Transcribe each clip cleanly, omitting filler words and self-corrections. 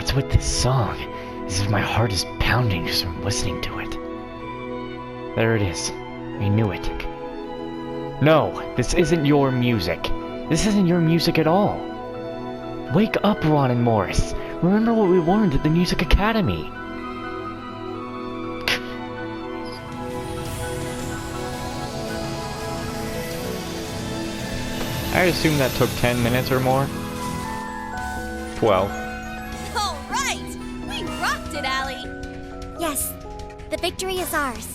What's with this song? As if my heart is pounding just from listening to it. There it is. I knew it. No, this isn't your music. This isn't your music at all. Wake up, Ron and Morris. Remember what we learned at the Music Academy. I assume that took 10 minutes or more. 12. All right! We rocked it, Allie! Yes, the victory is ours.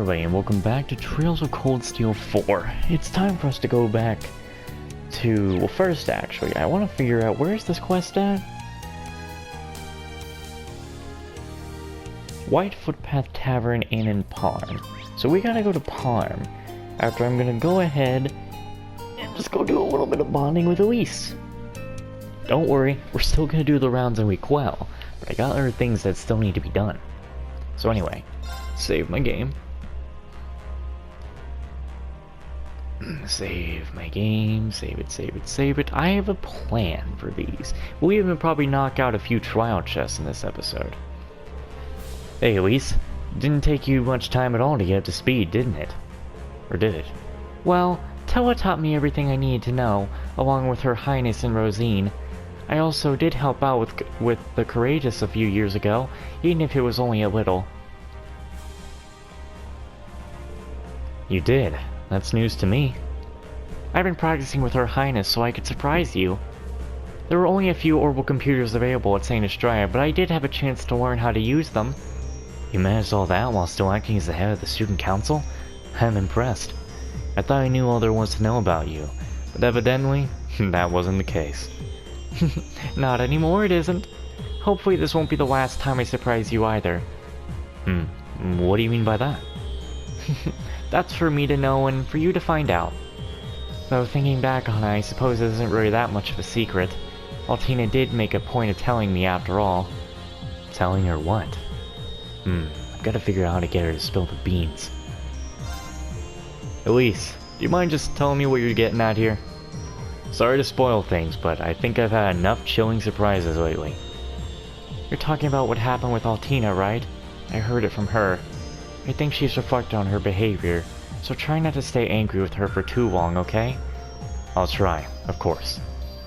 And welcome back to Trails of Cold Steel 4. It's time for us to go back to... Well, first, actually, I want to figure out where's this quest at? White Footpath Tavern Inn in Parm. So we gotta go to Parm. After I'm gonna go ahead and just go do a little bit of bonding with Elise. Don't worry, we're still gonna do the rounds in week well, but I got other things that still need to be done. So anyway, save my game. Save my game, save it. I have a plan for these. We'll even probably knock out a few trial chests in this episode. Hey Elise, didn't take you much time at all to get up to speed, didn't it? Or did it? Well, Tella taught me everything I needed to know, along with Her Highness and Rosine. I also did help out with the Courageous a few years ago, even if it was only a little. You did? That's news to me. I've been practicing with Her Highness so I could surprise you. There were only a few orbital computers available at St. Estrella, but I did have a chance to learn how to use them. You managed all that while still acting as the head of the student council? I'm impressed. I thought I knew all there was to know about you, but evidently, that wasn't the case. Not anymore, it isn't. Hopefully this won't be the last time I surprise you either. What do you mean by that? That's for me to know and for you to find out. Though thinking back on it, I suppose it isn't really that much of a secret. Altina did make a point of telling me after all. Telling her what? I've got to figure out how to get her to spill the beans. Elise, do you mind just telling me what you're getting at here? Sorry to spoil things, but I think I've had enough chilling surprises lately. You're talking about what happened with Altina, right? I heard it from her. I think she's reflected on her behavior, so try not to stay angry with her for too long, okay? I'll try, of course.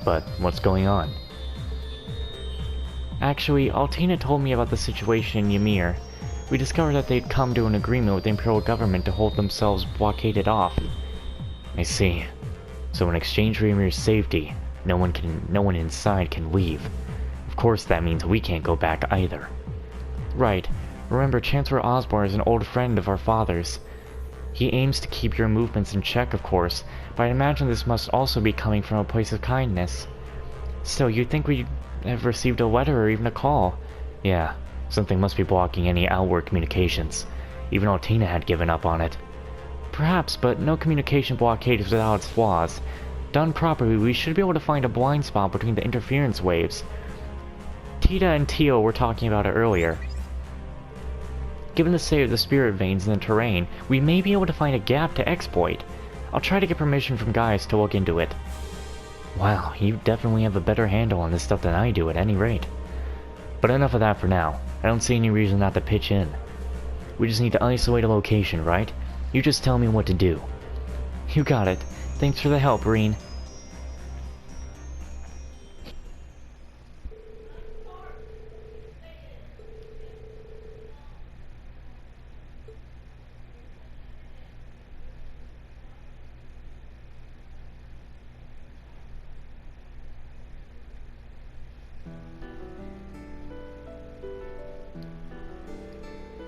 But what's going on? Actually, Altina told me about the situation in Ymir. We discovered that they'd come to an agreement with the Imperial government to hold themselves blockaded off. I see. So in exchange for Ymir's safety, no one inside can leave. Of course that means we can't go back either. Right. Remember, Chancellor Osborne is an old friend of our father's. He aims to keep your movements in check, of course, but I imagine this must also be coming from a place of kindness. Still, you'd think we'd have received a letter or even a call. Yeah, something must be blocking any outward communications. Even Altina had given up on it. Perhaps, but no communication blockade is without its flaws. Done properly, we should be able to find a blind spot between the interference waves. Tita and Tio were talking about it earlier. Given the state of the spirit veins in the terrain, we may be able to find a gap to exploit. I'll try to get permission from Gaius to look into it. Wow, you definitely have a better handle on this stuff than I do at any rate. But enough of that for now. I don't see any reason not to pitch in. We just need to isolate a location, right? You just tell me what to do. You got it. Thanks for the help, Rean.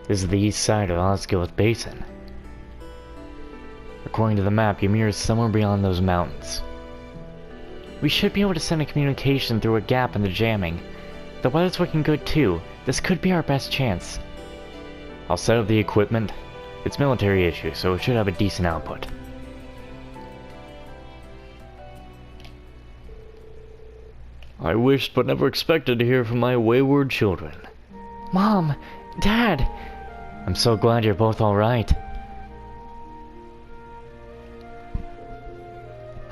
This is the east side of Osgiliath Basin. According to the map, Ymir is somewhere beyond those mountains. We should be able to send a communication through a gap in the jamming. The weather's looking good too. This could be our best chance. I'll set up the equipment. It's military issue, so it should have a decent output. I wished but never expected to hear from my wayward children. Mom! Dad! I'm so glad you're both alright.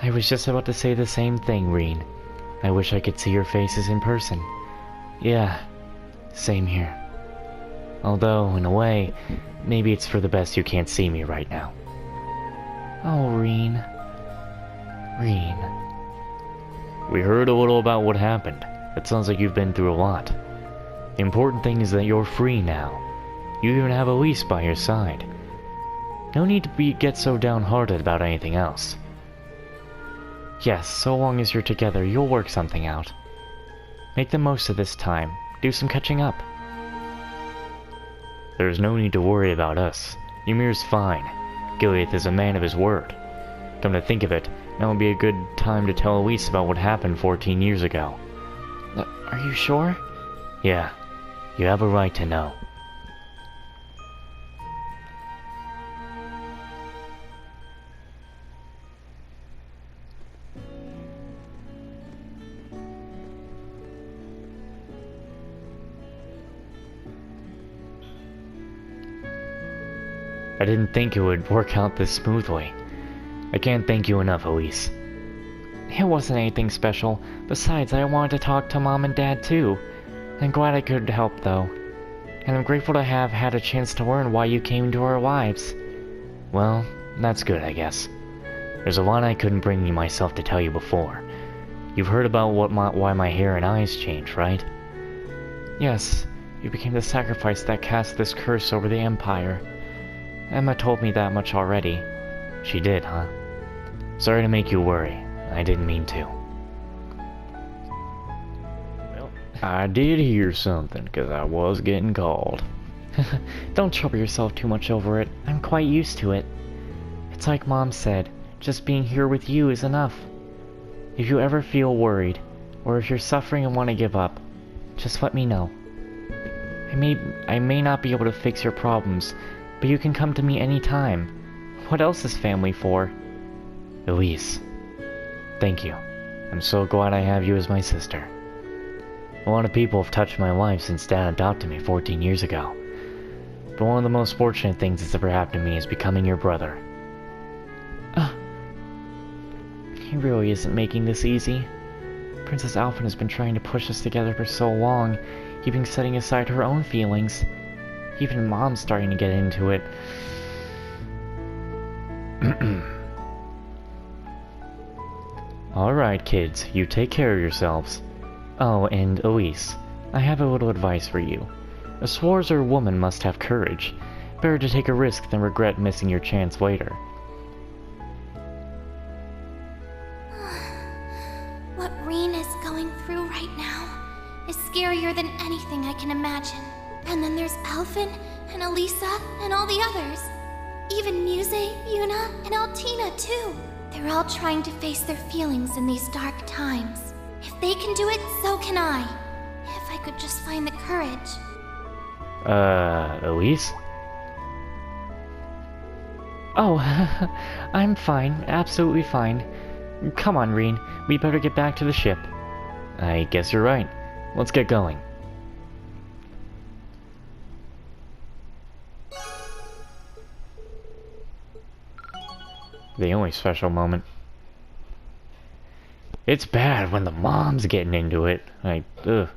I was just about to say the same thing, Rean. I wish I could see your faces in person. Yeah, same here. Although, in a way, maybe it's for the best you can't see me right now. Oh, Rean. Rean. We heard a little about what happened. It sounds like you've been through a lot. The important thing is that you're free now. You even have Elise by your side. No need to get so downhearted about anything else. Yes, so long as you're together, you'll work something out. Make the most of this time. Do some catching up. There's no need to worry about us. Ymir's fine. Gileath is a man of his word. Come to think of it, now would be a good time to tell Elise about what happened 14 years ago. Are you sure? Yeah. You have a right to know. I didn't think it would work out this smoothly. I can't thank you enough, Elise. It wasn't anything special. Besides, I wanted to talk to Mom and Dad too. I'm glad I could help though. And I'm grateful to have had a chance to learn why you came into our lives. Well, that's good, I guess. There's a lot I couldn't bring myself to tell you before. You've heard about why my hair and eyes changed, right? Yes, you became the sacrifice that cast this curse over the Empire. Emma told me that much already. She did, huh? Sorry to make you worry. I didn't mean to. Well, I did hear something, 'cause I was getting called. Don't trouble yourself too much over it. I'm quite used to it. It's like Mom said, just being here with you is enough. If you ever feel worried, or if you're suffering and want to give up, just let me know. I may not be able to fix your problems, but you can come to me anytime. What else is family for? Elise. Thank you. I'm so glad I have you as my sister. A lot of people have touched my life since Dad adopted me 14 years ago. But one of the most fortunate things that's ever happened to me is becoming your brother. He really isn't making this easy. Princess Alphen has been trying to push us together for so long, even setting aside her own feelings. Even Mom's starting to get into it. Alright, kids, you take care of yourselves. Oh, and Elise, I have a little advice for you. A Sworzer woman must have courage. Better to take a risk than regret missing your chance later. What Rean is going through right now is scarier than anything I can imagine. And then there's Alphen, and Elisa, and all the others. Even Muse, Yuna, and Altina too. They're all trying to face their feelings in these dark times. If they can do it, so can I. If I could just find the courage. Elise? Oh, I'm fine. Absolutely fine. Come on, Rean. We better get back to the ship. I guess you're right. Let's get going. The only special moment. It's bad when the mom's getting into it. Ugh.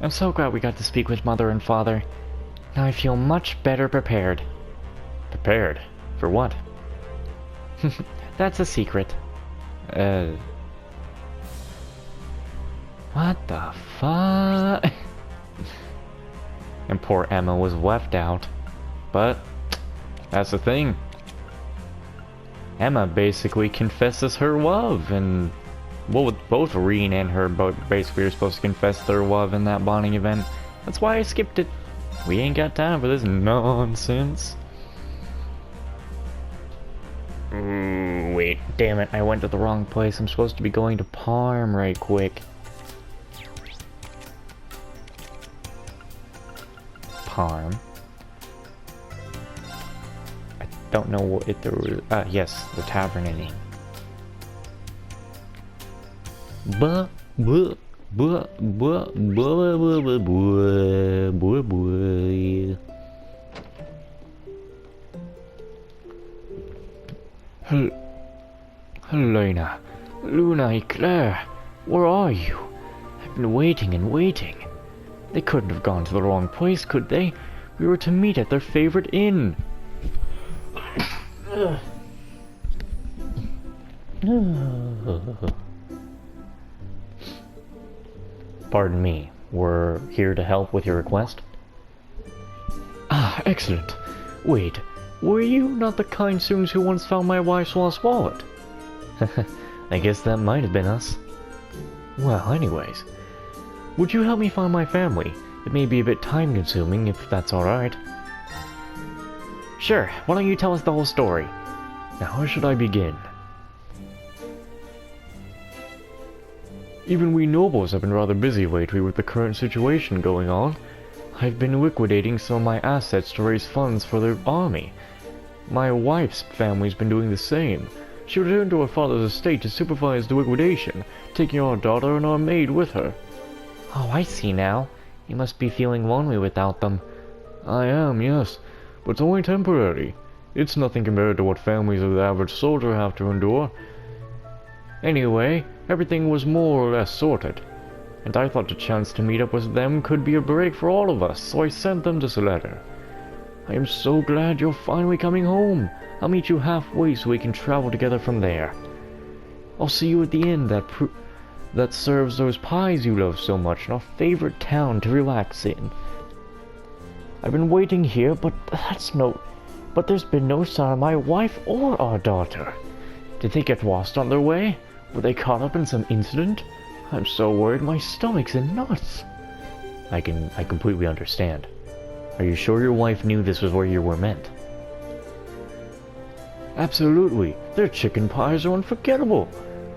I'm so glad we got to speak with Mother and Father. Now I feel much better prepared. Prepared? For what? That's a secret. What the fuck? And poor Emma was left out. But that's the thing. Emma basically confesses her love, and well, with both Rean and her, basically are supposed to confess their love in that bonding event. That's why I skipped it. We ain't got time for this nonsense. Wait, damn it, I went to the wrong place. I'm supposed to be going to Parm right quick. Parm. I don't know what if there was. Yes, the tavern inning. Buh, buh, buh, buh, buh, buh, buh, buh, buh, buh. Helena, Luna, Eclair, where are you? I've been waiting and waiting. They couldn't have gone to the wrong place, could they? We were to meet at their favorite inn. Pardon me, we're here to help with your request? Ah, excellent. Wait, were you not the kind students who once found my wife's lost wallet? I guess that might have been us. Well, anyways, would you help me find my family? It may be a bit time-consuming, if that's alright. Sure, why don't you tell us the whole story? Now, how should I begin? Even we nobles have been rather busy lately with the current situation going on. I've been liquidating some of my assets to raise funds for the army. My wife's family's been doing the same. She returned to her father's estate to supervise the liquidation, taking our daughter and our maid with her. Oh, I see now. You must be feeling lonely without them. I am, yes, but it's only temporary. It's nothing compared to what families of the average soldier have to endure. Anyway, everything was more or less sorted, and I thought the chance to meet up with them could be a break for all of us, so I sent them this letter. I am so glad you're finally coming home. I'll meet you halfway so we can travel together from there. I'll see you at the inn that serves those pies you love so much in our favorite town to relax in. I've been waiting here, but there's been no sign of my wife or our daughter. Did they get lost on their way? Were they caught up in some incident? I'm so worried my stomach's in knots. I completely understand. Are you sure your wife knew this was where you were meant? Absolutely. Their chicken pies are unforgettable.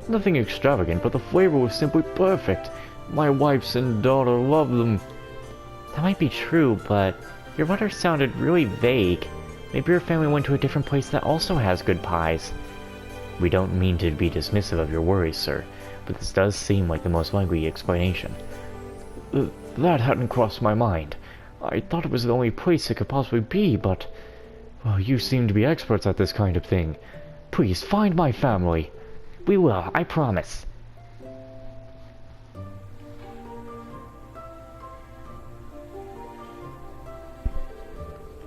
Nothing extravagant, but the flavor was simply perfect. My wife and daughter love them. That might be true, but your letter sounded really vague. Maybe your family went to a different place that also has good pies. We don't mean to be dismissive of your worries, sir, but this does seem like the most likely explanation. That hadn't crossed my mind. I thought it was the only place it could possibly be, but... Well, you seem to be experts at this kind of thing. Please, find my family. We will, I promise.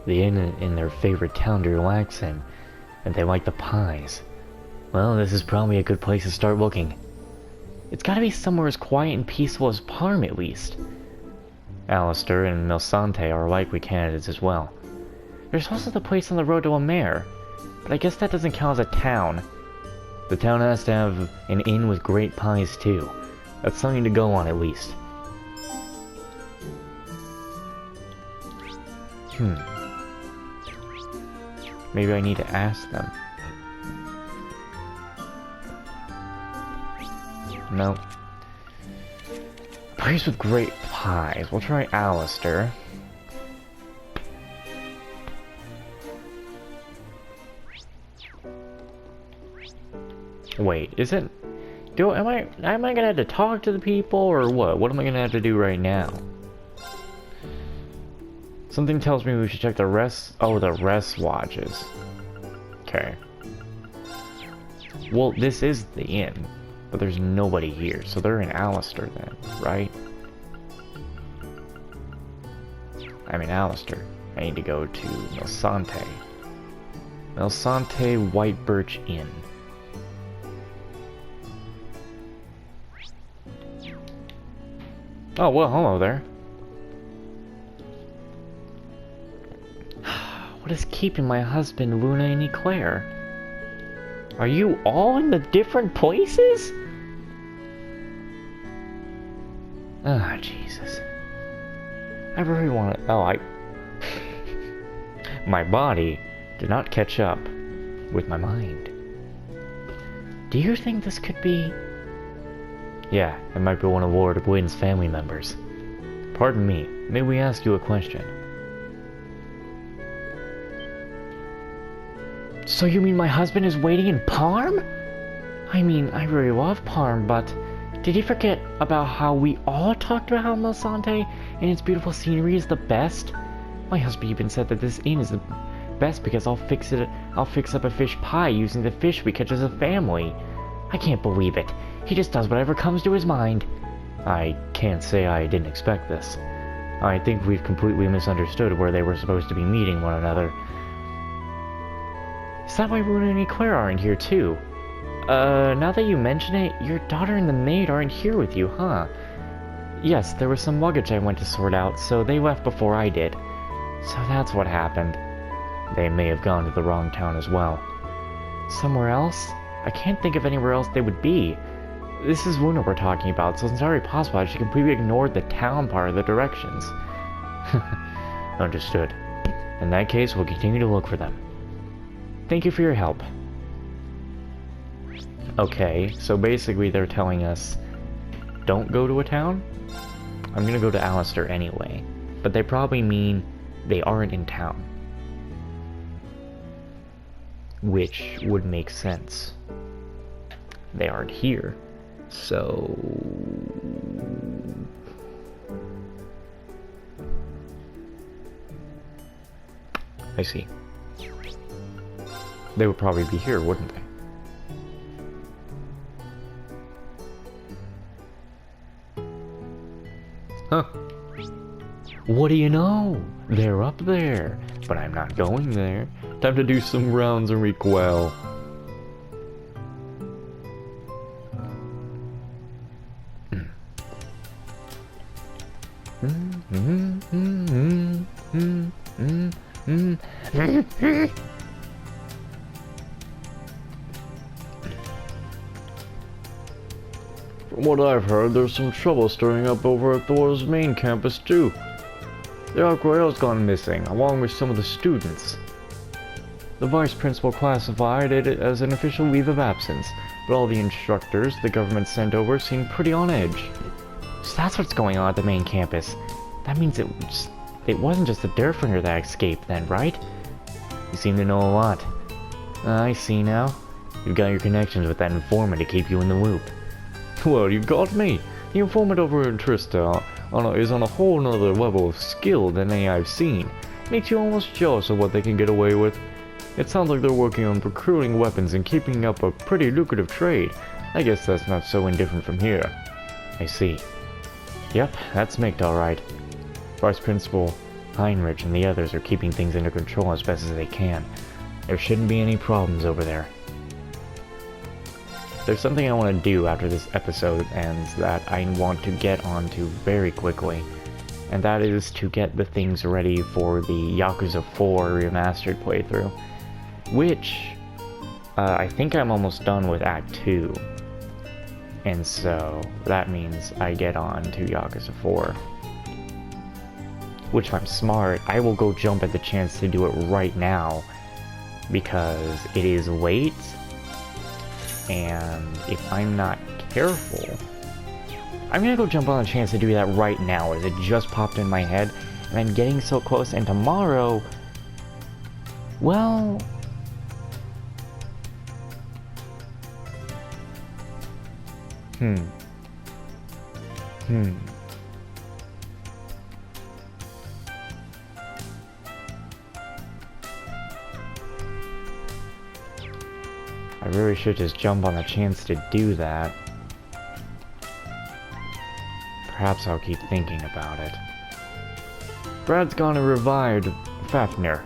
The inn in their favorite town to relax in, and they like the pies. Well, this is probably a good place to start looking. It's gotta be somewhere as quiet and peaceful as Parm, at least. Alistair and Milsante are likely candidates as well. There's also the place on the road to Amer, but I guess that doesn't count as a town. The town has to have an inn with great pies too. That's something to go on at least. Maybe I need to ask them. No. Place with great pies. We'll try Alistair. Wait, is it... am I gonna have to talk to the people, or what? What am I gonna have to do right now? Something tells me we should check the rest... Oh, the rest lodges. Okay. Well, this is the inn, but there's nobody here, so they're in Alistair then, right? I'm in Alistair. I need to go to Milsante. Milsante White Birch Inn. Oh, well, hello there. What is keeping my husband, Luna and Eclair? Are you all in the different places? Ah, Jesus. I really want to... Oh, My body did not catch up with my mind. Do you think this could be... Yeah, it might be one of Lord Gwyn's family members. Pardon me, may we ask you a question? So you mean my husband is waiting in Parm? I mean, I really love Parm, but... Did you forget about how we all talked about how Melsante and its beautiful scenery is the best? My husband even said that this inn is the best because I'll fix up a fish pie using the fish we catch as a family. I can't believe it. He just does whatever comes to his mind. I can't say I didn't expect this. I think we've completely misunderstood where they were supposed to be meeting one another. Is that why Luna and Eclair aren't here too? Now that you mention it, your daughter and the maid aren't here with you, huh? Yes, there was some luggage I went to sort out, so they left before I did. So that's what happened. They may have gone to the wrong town as well. Somewhere else? I can't think of anywhere else they would be. This is Luna we're talking about, so it's very possible that she completely ignored the town part of the directions. Understood. In that case, we'll continue to look for them. Thank you for your help. Okay, so basically they're telling us, don't go to a town? I'm gonna go to Alistair anyway. But they probably mean they aren't in town. Which would make sense. They aren't here. So... I see. They would probably be here, wouldn't they? Huh. What do you know? They're up there. But I'm not going there. Time to do some rounds and recoil. From what I've heard, there's some trouble stirring up over at Thor's main campus too. The Arcroyal's gone missing, along with some of the students. The vice principal classified it as an official leave of absence, but all the instructors the government sent over seemed pretty on edge. So that's what's going on at the main campus. That means it wasn't just the Derfinger that escaped then, right? You seem to know a lot. I see now. You've got your connections with that informant to keep you in the loop. Well, you got me. The informant over in Trista is on a whole nother level of skill than any I've seen. Makes you almost jealous of what they can get away with. It sounds like they're working on procuring weapons and keeping up a pretty lucrative trade. I guess that's not so indifferent from here. I see. Yep, that's Mick alright. Vice Principal Heinrich and the others are keeping things under control as best as they can. There shouldn't be any problems over there. There's something I want to do after this episode ends that I want to get onto very quickly, and that is to get the things ready for the Yakuza 4 Remastered playthrough, which I think I'm almost done with Act 2, and so that means I get on to Yakuza 4. Which, if I'm smart, I will go jump at the chance to do it right now, because it is late. And if I'm not careful, I'm gonna go jump on a chance to do that right now as it just popped in my head and I'm getting so close, and tomorrow, well, I really should just jump on the chance to do that. Perhaps I'll keep thinking about it. Brad's gone and revived Fafnir.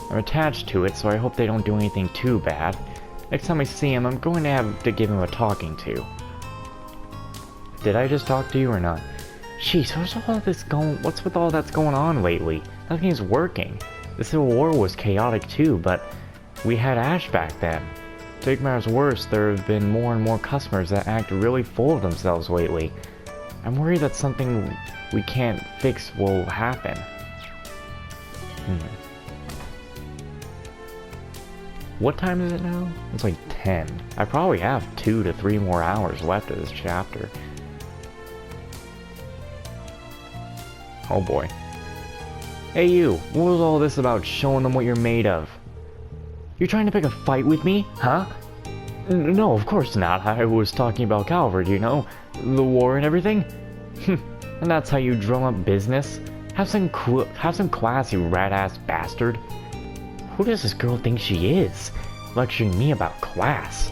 I'm attached to it, so I hope they don't do anything too bad. Next time I see him, I'm going to have to give him a talking to. Did I just talk to you or not? Jeez, what's with all that's going on lately? Nothing's working. The Civil War was chaotic too, but we had Ash back then. To make matters worse, there have been more and more customers that act really full of themselves lately. I'm worried that something we can't fix will happen. What time is it now? It's like 10. I probably have 2 to 3 more hours left of this chapter. Oh boy. Hey you, what was all this about showing them what you're made of? You're trying to pick a fight with me, huh? No, of course not. I was talking about Calvert, you know? The war and everything? And that's how you drum up business? Have some class, you rat-ass bastard. Who does this girl think she is? Lecturing me about class.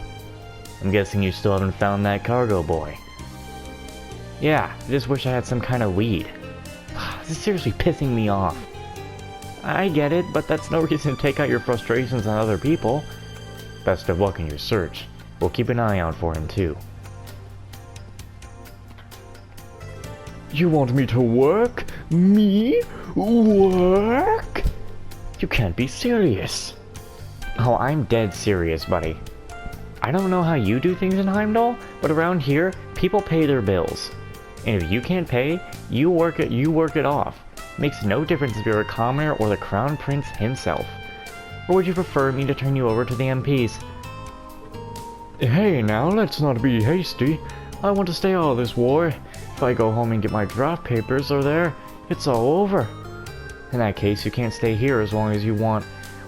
I'm guessing you still haven't found that cargo boy. Yeah, I just wish I had some kind of lead. This is seriously pissing me off. I get it, but that's no reason to take out your frustrations on other people. Best of luck in your search. We'll keep an eye out for him too. You want me to work? Me? Work? You can't be serious. Oh, I'm dead serious, buddy. I don't know how you do things in Heimdall, but around here, people pay their bills. And if you can't pay, you work it off. Makes no difference if you're a commoner or the Crown Prince himself. Or would you prefer me to turn you over to the MPs? Hey now, let's not be hasty. I want to stay out of this war. If I go home and get my draft papers are there, it's all over. In that case, you can't stay here as long as you want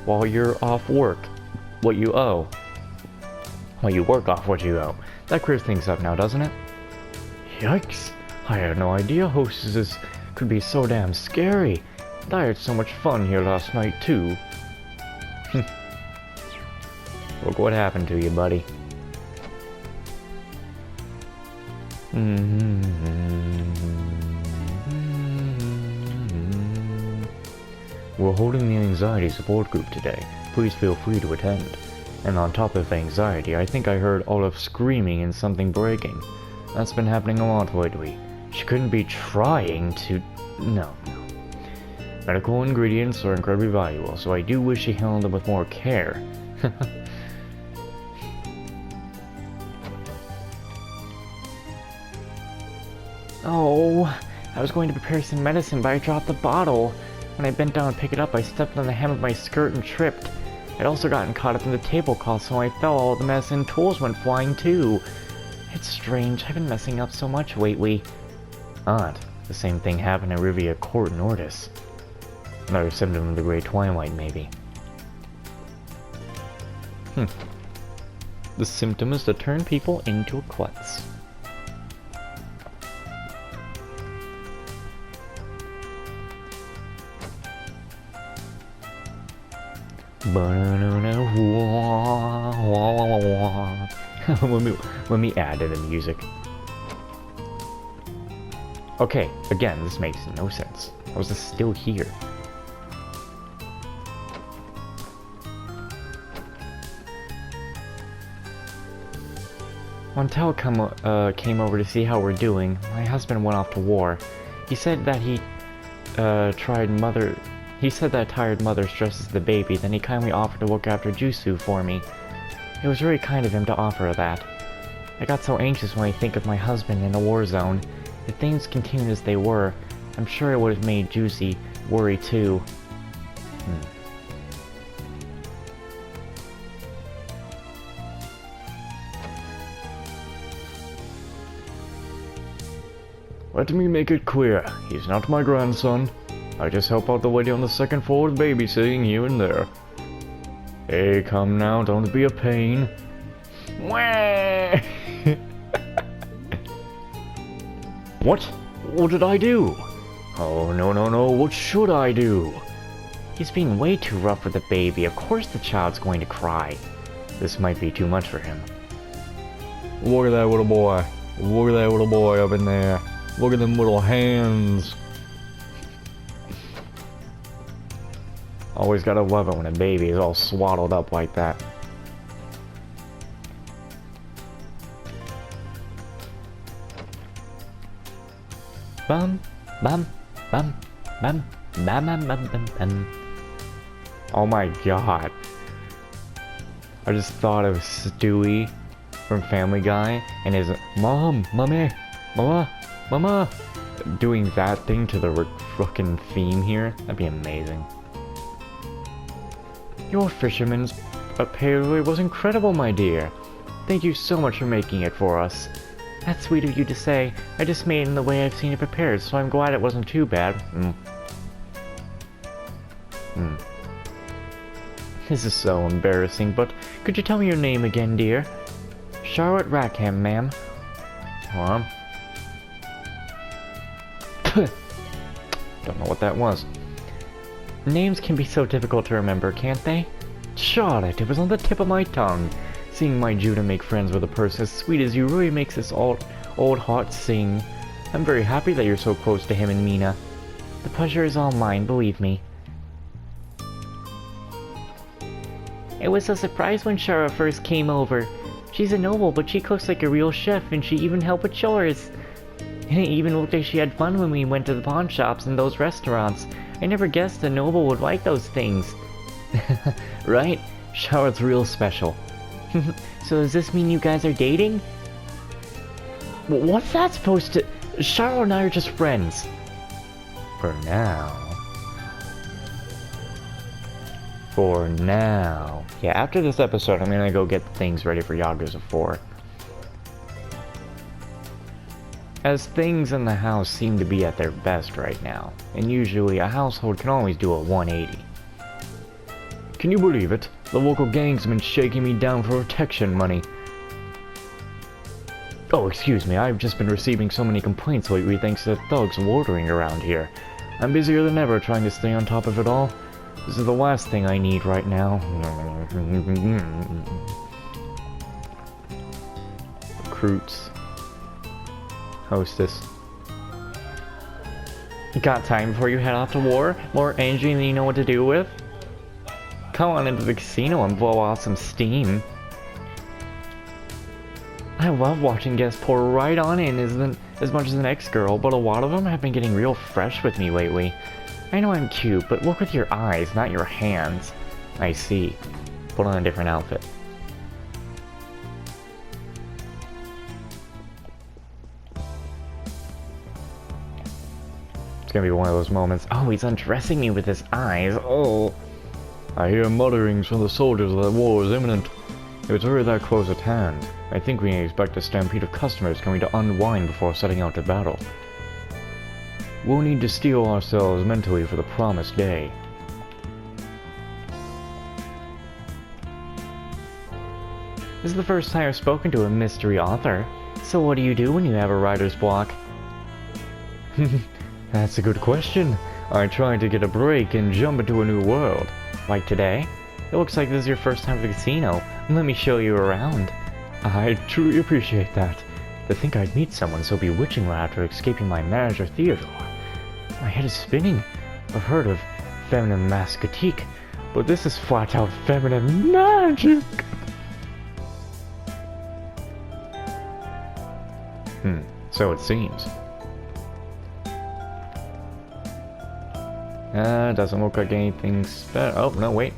while you're off work. What you owe. Well, you work off what you owe. That clears things up now, doesn't it? Yikes. I had no idea hostesses could be so damn scary. And I had so much fun here last night, too. Look what happened to you, buddy. We're holding the anxiety support group today. Please feel free to attend. And on top of anxiety, I think I heard Olaf screaming and something breaking. That's been happening a lot lately. She couldn't be trying to... No. Medical ingredients are incredibly valuable, so I do wish she handled them with more care. Oh, I was going to prepare some medicine, but I dropped the bottle. When I bent down to pick it up, I stepped on the hem of my skirt and tripped. I'd also gotten caught up in the tablecloth, so when I fell, all the medicine tools went flying too. It's strange, I've been messing up so much lately. Odd, the same thing happened at Rivia Court in Ordis. Another symptom of the Great Twilight, maybe. The symptom is to turn people into a klutz. Let me add to the music. Okay, again, this makes no sense. How is this still here? When Tel came over to see how we're doing, my husband went off to war. He said that tired mother stresses the baby, then he kindly offered to look after Jusu for me. It was very kind of him to offer that. I got so anxious when I think of my husband in a war zone. If things continued as they were, I'm sure it would have made Juicy worry too. Let me make it clear, he's not my grandson. I just help out the lady on the second floor with babysitting here and there. Hey, come now, don't be a pain. Wah! What? What did I do? Oh, no, what should I do? He's being way too rough with the baby. Of course the child's going to cry. This might be too much for him. Look at that little boy. Look at that little boy up in there. Look at them little hands. Always gotta love it when a baby is all swaddled up like that. Bum, bum, bum, bum, bum, bum, bum, bum, bum. Oh my god. I just thought of Stewie from Family Guy and his Mommy, Mama, Mama! Doing that thing to the fucking theme here? That'd be amazing. Your fisherman's payday was incredible, my dear. Thank you so much for making it for us. That's sweet of you to say. I just made it in the way I've seen it prepared, so I'm glad it wasn't too bad. This is so embarrassing, but could you tell me your name again, dear? Charlotte Rackham, ma'am. Huh? Don't know what that was. Names can be so difficult to remember, can't they? Charlotte, it was on the tip of my tongue. Seeing my Judah make friends with a person as sweet as you really makes this old heart sing. I'm very happy that you're so close to him and Mina. The pleasure is all mine, believe me. I was so surprised when Shara first came over. She's a noble, but she cooks like a real chef, and she even helped with chores. And it even looked like she had fun when we went to the pawn shops and those restaurants. I never guessed a noble would like those things. Right? Charlotte's real special. So does this mean you guys are dating? What's that supposed to... Charlotte and I are just friends. For now. For now. Yeah, after this episode, I'm gonna go get things ready for Yakuza 4. As things in the house seem to be at their best right now, and usually a household can always do a 180. Can you believe it? The local gangs have been shaking me down for protection money. Oh, excuse me, I've just been receiving so many complaints lately thanks to thugs loitering around here. I'm busier than ever trying to stay on top of it all. This is the last thing I need right now. Recruits. Hostess. You got time before you head off to war? More energy than you know what to do with? Come on into the casino and blow off some steam. I love watching guests pour right on in as much as an ex-girl, but a lot of them have been getting real fresh with me lately. I know I'm cute, but look with your eyes, not your hands. I see. Put on a different outfit. It's gonna be one of those moments. Oh, he's undressing me with his eyes. Oh. I hear mutterings from the soldiers that war is imminent. If it's really that close at hand, I think we can expect a stampede of customers coming to unwind before setting out to battle. We'll need to steel ourselves mentally for the promised day. This is the first time I've spoken to a mystery author. So what do you do when you have a writer's block? That's a good question. I'm trying to get a break and jump into a new world. Like today? It looks like this is your first time at the casino. Let me show you around. I truly appreciate that. To think I'd meet someone so bewitching after escaping my manager Theodore. My head is spinning. I've heard of feminine mascotique, but this is flat out feminine magic! So it seems. Doesn't look like anything's better. Oh, no, wait.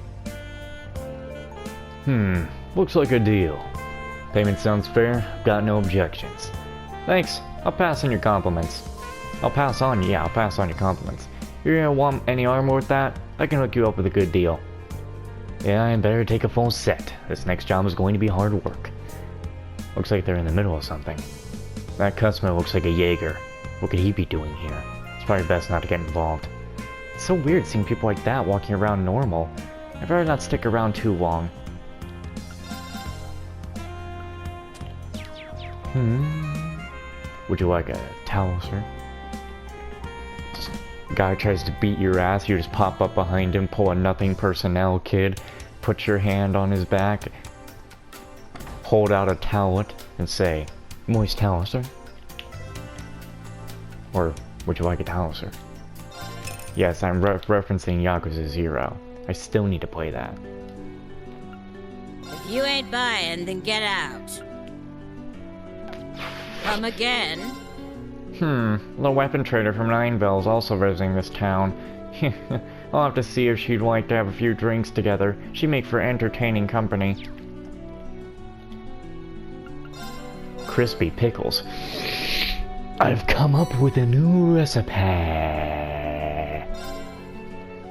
Looks like a deal. Payment sounds fair. Got no objections. Thanks. I'll pass on your compliments. I'll pass on your compliments. You're gonna want any armor with that? I can hook you up with a good deal. Yeah, I better take a full set. This next job is going to be hard work. Looks like they're in the middle of something. That customer looks like a Jaeger. What could he be doing here? It's probably best not to get involved. It's so weird seeing people like that walking around normal. I'd rather not stick around too long. Would you like a towel, sir? Guy tries to beat your ass, you just pop up behind him, pull a nothing personnel kid, put your hand on his back, hold out a towelette, and say, moist towel, sir? Or, would you like a towel, sir? Yes, I'm referencing Yakuza 0. I still need to play that. If you ain't buying, then get out. Come again? The weapon trader from Nineville's also visiting this town. I'll have to see if she'd like to have a few drinks together. She'd make for entertaining company. Crispy pickles. I've come up with a new recipe.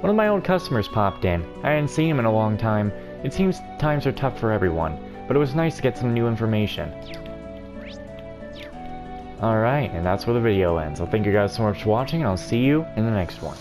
One of my old customers popped in. I hadn't seen him in a long time. It seems times are tough for everyone, but it was nice to get some new information. Alright, and that's where the video ends. I'll thank you guys so much for watching, and I'll see you in the next one.